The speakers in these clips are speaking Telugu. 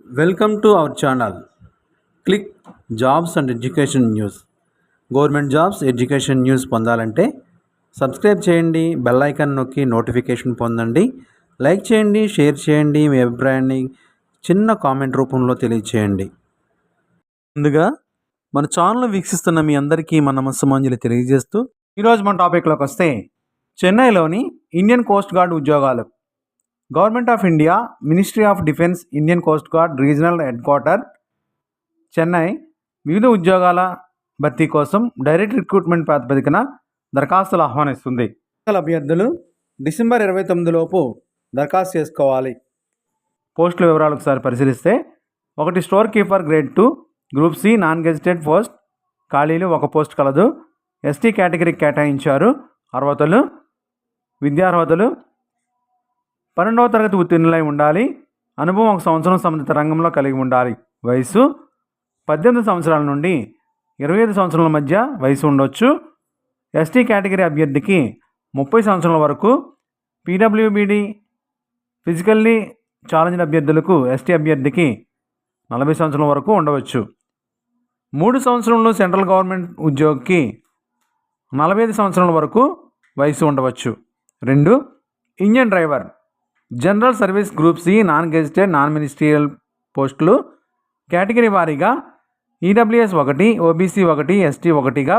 Welcome to our channel. Click jobs and education news. Government jobs, education news పొందాలంటే సబ్స్క్రైబ్ చేయండి, బెల్ ఐకాన్ నొక్కి నోటిఫికేషన్ పొందండి. లైక్ చేయండి, షేర్ చేయండి, మీ అభిప్రాయాన్ని చిన్న కామెంట్ రూపంలో తెలియచేయండి. ముందుగా మన ఛానల్ వీక్షిస్తున్న మీ అందరికీ మన నమస్సుమాంజలి తెలియజేస్తూ ఈరోజు మన టాపిక్లోకి వస్తే చెన్నైలోని ఇండియన్ కోస్ట్ గార్డ్ ఉద్యోగాలు. Government of India, ministry of defence, Indian coast guard regional head quarter, Chennai వివిధ ఉద్యోగాల భర్తీ కోసం డైరెక్ట్ రిక్రూట్మెంట్ ప్రాతిపదికన దరఖాస్తులు ఆహ్వానిస్తుంది. అభ్యర్థులు డిసెంబర్ 29 లోపు దరఖాస్తు చేసుకోవాలి. పోస్టుల వివరాలు ఒకసారి పరిశీలిస్తే 1 store keeper grade 2 group C non gazetted post, ఖాళీలు 1 పోస్ట్ కలదు. ఎస్టీ కేటగిరీకి కేటాయించారు. అర్హతలు: విద్యార్హతలు 12వ తరగతి ఉత్తీర్ణులై ఉండాలి. అనుభవం 1 సంవత్సరం సంబంధిత రంగంలో కలిగి ఉండాలి. వయసు 18 సంవత్సరాల నుండి 25 సంవత్సరాల మధ్య వయసు ఉండొచ్చు. ఎస్టీ కేటగిరీ అభ్యర్థికి 30 సంవత్సరాల వరకు, పీడబ్ల్యూబీడీ ఫిజికల్లీ ఛాలెంజ్డ్ అభ్యర్థులకు ఎస్టీ అభ్యర్థికి 40 సంవత్సరాల వరకు ఉండవచ్చు. 3 సంవత్సరంలో సెంట్రల్ గవర్నమెంట్ ఉద్యోగికి 45 సంవత్సరాల వరకు వయసు ఉండవచ్చు. 2 engine driver general service group C non gazetted non ministerial పోస్టులు కేటగిరీ వారీగా ఈడబ్ల్యూఎస్ 1, ఓబీసీ 1, ఎస్టీ 1గా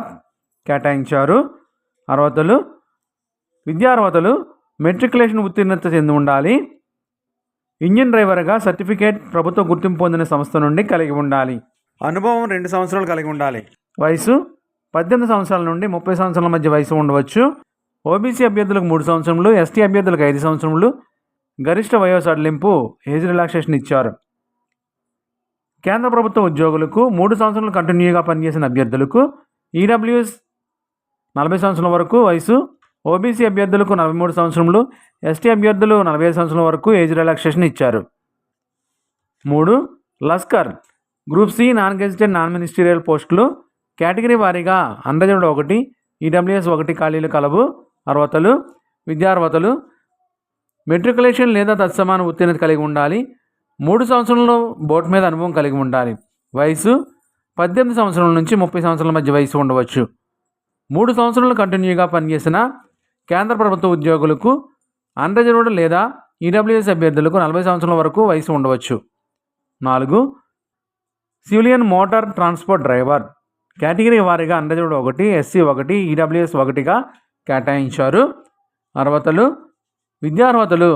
కేటాయించారు. అర్హతలు: విద్యార్హతలు మెట్రికులేషన్ ఉత్తీర్ణత చెంది ఉండాలి. ఇంజిన్ డ్రైవర్గా సర్టిఫికేట్ ప్రభుత్వ గుర్తింపు పొందిన సంస్థ నుండి కలిగి ఉండాలి. అనుభవం 2 సంవత్సరాలు కలిగి ఉండాలి. వయసు 18 సంవత్సరాల నుండి 30 సంవత్సరాల మధ్య వయసు ఉండవచ్చు. ఓబీసీ అభ్యర్థులకు 3 సంవత్సరములు, ఎస్టీ అభ్యర్థులకు 5 సంవత్సరములు గరిష్ట వయో సడలింపు ఏజ్ రిలాక్సేషన్ ఇచ్చారు. కేంద్ర ప్రభుత్వ ఉద్యోగులకు 3 సంవత్సరాలు కంటిన్యూగా పనిచేసిన అభ్యర్థులకు ఈడబ్ల్యూఎస్ 40 సంవత్సరాల వరకు వయసు, ఓబీసీ అభ్యర్థులకు 43 సంవత్సరములు, ఎస్టీ అభ్యర్థులు 45 సంవత్సరాల వరకు ఏజ్ రిలాక్సేషన్ ఇచ్చారు. 3 లస్కర్ group C non gazetted non ministerial పోస్టులు కేటగిరీ వారీగా అండర్గ్రాడ్ 1, ఈడబ్ల్యూఎస్ 1 ఖాళీలు కలవు. అర్హతలు: విద్యార్హతలు మెట్రికులేషన్ లేదా తత్సమాన ఉత్తీర్ణత కలిగి ఉండాలి. 3 సంవత్సరంలో బోట్ మీద అనుభవం కలిగి ఉండాలి. వయసు 18 సంవత్సరాల నుంచి 30 సంవత్సరాల మధ్య వయసు ఉండవచ్చు. 3 సంవత్సరాలు కంటిన్యూగా పనిచేసిన కేంద్ర ప్రభుత్వ ఉద్యోగులకు అన్రిజర్వ్డ్ లేదా ఈడబ్ల్యూఎస్ అభ్యర్థులకు 40 సంవత్సరాల వరకు వయసు ఉండవచ్చు. 4 civilian motor transport driver category వారీగా అన్రిజర్వ్డ్ 1, ఎస్సీ 1, ఈడబ్ల్యూఎస్ 1గా కేటాయించారు. అర్హతలు: విద్యార్హతలు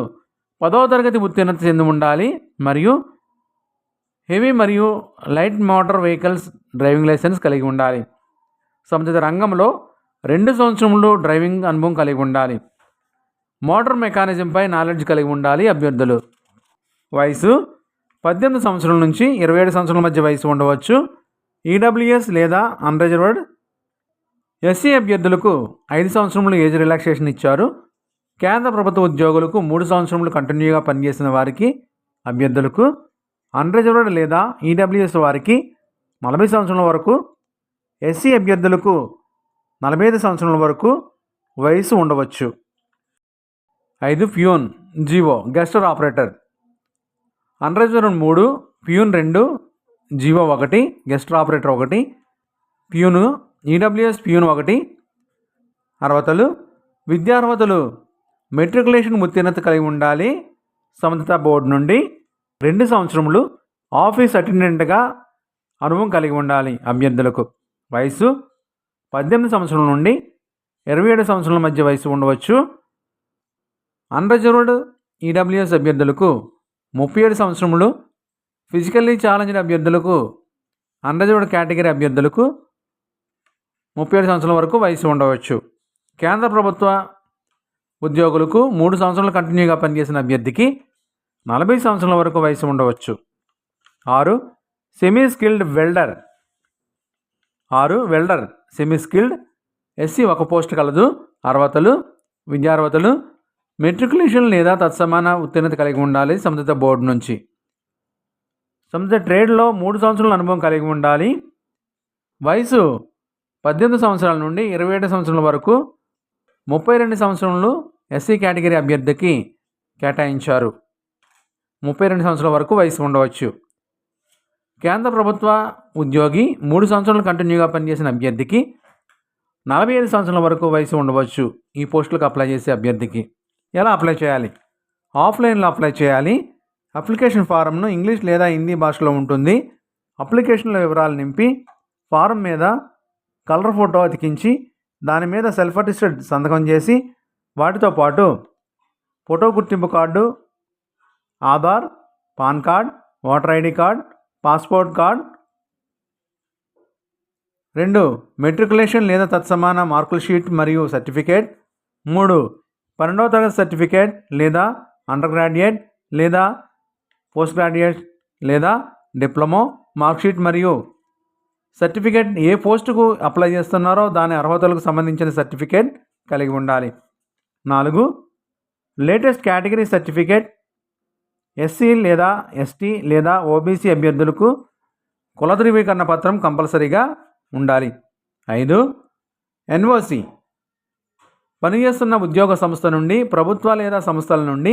10వ తరగతి ఉత్తీర్ణత చెంది ఉండాలి మరియు హెవీ మరియు light motor vehicles driving licence కలిగి ఉండాలి. సంబంధిత రంగంలో 2 సంవత్సరములు డ్రైవింగ్ అనుభవం కలిగి ఉండాలి. మోటార్ మెకానిజంపై నాలెడ్జ్ కలిగి ఉండాలి. అభ్యర్థులు వయసు 18 సంవత్సరాల నుంచి 27 సంవత్సరాల మధ్య వయసు ఉండవచ్చు. ఈడబ్ల్యూఎస్ లేదా అన్రిజర్వ్డ్. ఎస్సీ అభ్యర్థులకు 5 సంవత్సరములు ఏజ్ రిలాక్సేషన్ ఇచ్చారు. కేంద్ర ప్రభుత్వ ఉద్యోగులకు 3 సంవత్సరములు కంటిన్యూగా పనిచేసిన వారికి అభ్యర్థులకు అన్రిజర్వ్డ్ లేదా ఈడబ్ల్యూఎస్ వారికి 40 సంవత్సరాల వరకు, ఎస్సీ అభ్యర్థులకు 45 సంవత్సరాల వరకు వయసు ఉండవచ్చు. 5 peon GO గెస్టర్ operator unreserved 3, peon 2, GO 1, గెస్టర్ operator 1, peon EWS peon 1. అర్హతలు: విద్యార్హతలు మెట్రికులేషన్ ఉత్తీర్ణత కలిగి ఉండాలి. సంబంధిత బోర్డు నుండి 2 సంవత్సరములు ఆఫీస్ అటెండెంట్గా అనుభవం కలిగి ఉండాలి. అభ్యర్థులకు వయసు 18 సంవత్సరాల నుండి 27 సంవత్సరాల మధ్య వయసు ఉండవచ్చు. అన్రిజర్వ్డ్ ఈడబ్ల్యూఎస్ అభ్యర్థులకు 37 సంవత్సరములు, ఫిజికల్లీ ఛాలెంజ్డ్ అభ్యర్థులకు అన్రిజర్వ్డ్ కేటగిరీ అభ్యర్థులకు 37 సంవత్సరాల వరకు వయసు ఉండవచ్చు. కేంద్ర ప్రభుత్వ ఉద్యోగులకు 3 సంవత్సరాలు కంటిన్యూగా పనిచేసిన అభ్యర్థికి 40 సంవత్సరాల వరకు వయసు ఉండవచ్చు. 6 semi skilled welder. 6 welder semi skilled, SC 1 post కలదు. అర్హతలు: విద్యార్హతలు మెట్రికులేషన్ లేదా తత్సమాన ఉత్తీర్ణత కలిగి ఉండాలి. సంబంధిత బోర్డు నుంచి. సంబంధిత ట్రేడ్లో 3 సంవత్సరాల అనుభవం కలిగి ఉండాలి. వయసు 18 సంవత్సరాల నుండి 27 సంవత్సరాల వరకు, 32 సంవత్సరములు ఎస్సీ కేటగిరీ అభ్యర్థికి కేటాయించారు. 32 సంవత్సరాల వరకు వయసు ఉండవచ్చు. కేంద్ర ప్రభుత్వ ఉద్యోగి 3 సంవత్సరాలు కంటిన్యూగా పనిచేసిన అభ్యర్థికి 45 సంవత్సరాల వరకు వయసు ఉండవచ్చు. ఈ పోస్టులకు అప్లై చేసే అభ్యర్థికి ఎలా అప్లై చేయాలి? ఆఫ్లైన్లో అప్లై చేయాలి. అప్లికేషన్ ఫారంను ఇంగ్లీష్ లేదా హిందీ భాషలో ఉంటుంది. అప్లికేషన్ల వివరాలు నింపి ఫారం మీద కలర్ ఫోటో అతికించి దాని మీద సెల్ఫ్ అటెస్టెడ్ సంతకం చేసి వాటితో పాటు ఫోటో గుర్తింపు card, Aadhaar, pan card, voter ID card, passport card, 2 matriculation లేదా తత్సమాన మార్కుల షీట్ మరియు సర్టిఫికేట్, 3 12వ తరగతి సర్టిఫికేట్ లేదా అండర్ గ్రాడ్యుయేట్ లేదా పోస్ట్ గ్రాడ్యుయేట్ లేదా డిప్లొమా మార్క్షీట్ మరియు సర్టిఫికేట్ ఏ పోస్టుకు అప్లై చేస్తున్నారో దాని అర్హతలకు సంబంధించిన సర్టిఫికేట్ కలిగి ఉండాలి. 4 లేటెస్ట్ కేటగిరీ సర్టిఫికేట్. ఎస్సీ లేదా ఎస్టీ లేదా ఓబీసీ అభ్యర్థులకు కుల ధృవీకరణ పత్రం కంపల్సరీగా ఉండాలి. 5 ఎన్ఓసి పనిచేస్తున్న ఉద్యోగ సంస్థ నుండి, ప్రభుత్వ లేదా సంస్థల నుండి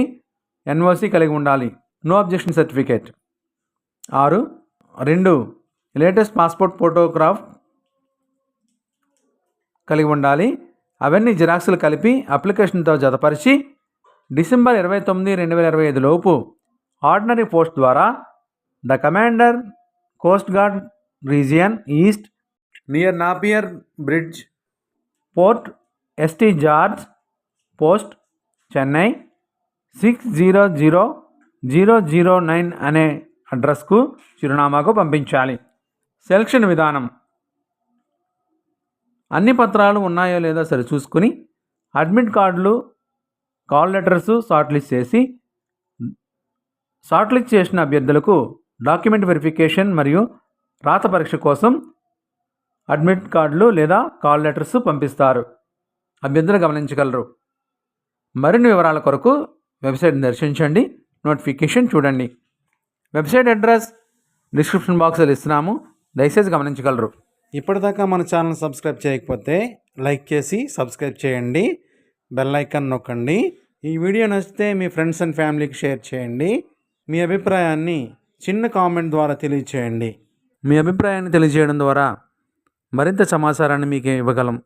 ఎన్ఓసి కలిగి ఉండాలి. No objection certificate. 2 latest passport photograph కలిగి ఉండాలి. అవన్నీ జిరాక్స్లు కలిపి అప్లికేషన్తో జతపరిచి డిసెంబర్ 29, 2025 లోపు ఆర్డినరీ పోస్ట్ ద్వారా the commander, coast guard region east near Napier bridge, port ST George post, Chennai 600009 అనే అడ్రస్కు చిరునామాకు పంపించాలి. సెలక్షన్ విధానం: అన్ని పత్రాలు ఉన్నాయో లేదో సరిచూసుకుని అడ్మిట్ కార్డులు, కాల్ లెటర్స్ షార్ట్లిస్ట్ చేసి షార్ట్లిస్ట్ చేసిన అభ్యర్థులకు డాక్యుమెంట్ వెరిఫికేషన్ మరియు రాత పరీక్ష కోసం అడ్మిట్ కార్డులు లేదా కాల్ లెటర్స్ పంపిస్తారు. అభ్యర్థులు గమనించగలరు. మరిన్ని వివరాల కొరకు వెబ్సైట్ని దర్శించండి, నోటిఫికేషన్ చూడండి. వెబ్సైట్ అడ్రస్ డిస్క్రిప్షన్ బాక్స్లో ఇస్తున్నాము, దయచేసి గమనించగలరు. ఇప్పటిదాకా మన ఛానల్ సబ్స్క్రైబ్ చేయకపోతే లైక్ చేసి సబ్స్క్రైబ్ చేయండి, బెల్ ఐకాన్ నొక్కండి. ఈ వీడియో నచ్చితే మీ ఫ్రెండ్స్ అండ్ ఫ్యామిలీకి షేర్ చేయండి. మీ అభిప్రాయాన్ని చిన్న కామెంట్ ద్వారా తెలియచేయండి. మీ అభిప్రాయాన్ని తెలియజేయడం ద్వారా మరింత సమాచారాన్ని మీకు ఇవ్వగలం.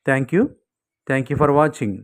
Thank you for watching.